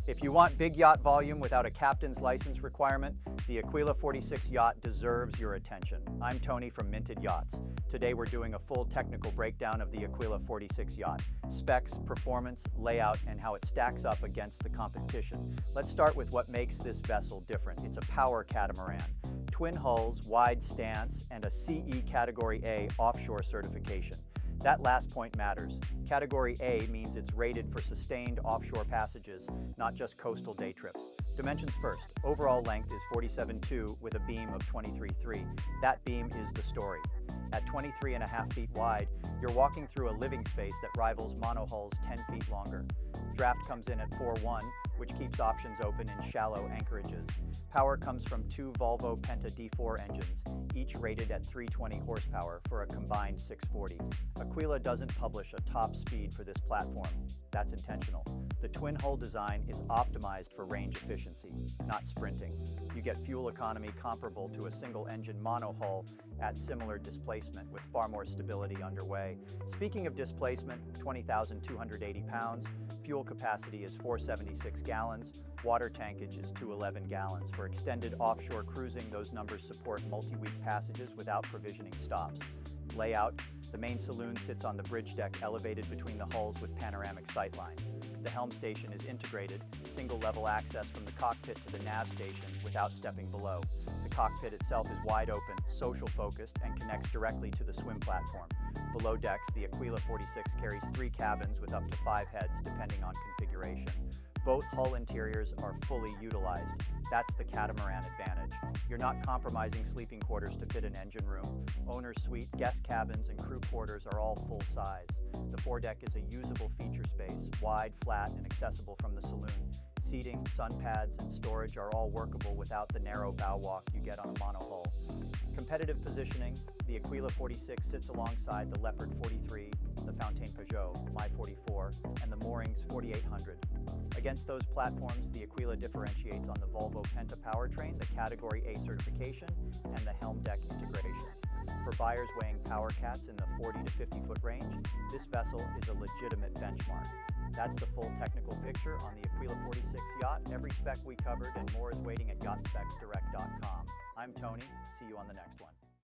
If you want big yacht volume without a captain's license requirement, the Aquila 46 yacht deserves your attention. I'm Tony from Minted Yachts. Today we're doing a full technical breakdown of the Aquila 46 yacht. Specs, performance, layout, and how it stacks up against the competition. Let's start with what makes this vessel different. It's a power catamaran. Twin hulls, wide stance, and a CE Category A offshore certification. That last point matters. Category A means it's rated for sustained offshore passages, not just coastal day trips. Dimensions first. Overall length is 47.2 with a beam of 23.3. That beam is the story. At 23.5 feet wide, you're walking through a living space that rivals monohulls 10 feet longer. Draft comes in at 4.1, which keeps options open in shallow anchorages. Power comes from two Volvo Penta D4 engines, each rated at 320 horsepower for a combined 640. Aquila doesn't publish a top speed for this platform. That's intentional. The twin hull design is optimized for range efficiency, not sprinting. You get fuel economy comparable to a single engine monohull at similar displacement with far more stability underway. Speaking of displacement, 20,280 pounds, fuel capacity is 476 gallons, water tankage is 211 gallons. For extended offshore cruising, those numbers support multi-week passages without provisioning stops. Layout: the main saloon sits on the bridge deck elevated between the hulls with panoramic sightlines. The helm station is integrated, single-level access from the cockpit to the nav station without stepping below. The cockpit itself is wide open, social-focused, and connects directly to the swim platform. Below decks, the Aquila 46 carries 3 cabins with up to 5 heads depending on configuration. Both hull interiors are fully utilized. That's the catamaran advantage. You're not compromising sleeping quarters to fit an engine room. Owner's suite, guest cabins, and crew quarters are all full size. The foredeck is a usable feature space, wide, flat, and accessible from the saloon. Seating, sun pads, and storage are all workable without the narrow bow walk you get on a monohull. Competitive positioning: the Aquila 46 sits alongside the Leopard 43, the Fountaine Peugeot, My 44, and the Moorings 4800. Against those platforms, the Aquila differentiates on the Volvo Penta powertrain, the Category A certification, and the helm deck integration. For buyers weighing power cats in the 40 to 50 foot range, this vessel is a legitimate benchmark. That's the full technical picture on the Aquila 46 yacht. Every spec we covered and more is waiting at yachtspecsdirect.com. I'm Tony. See you on the next one.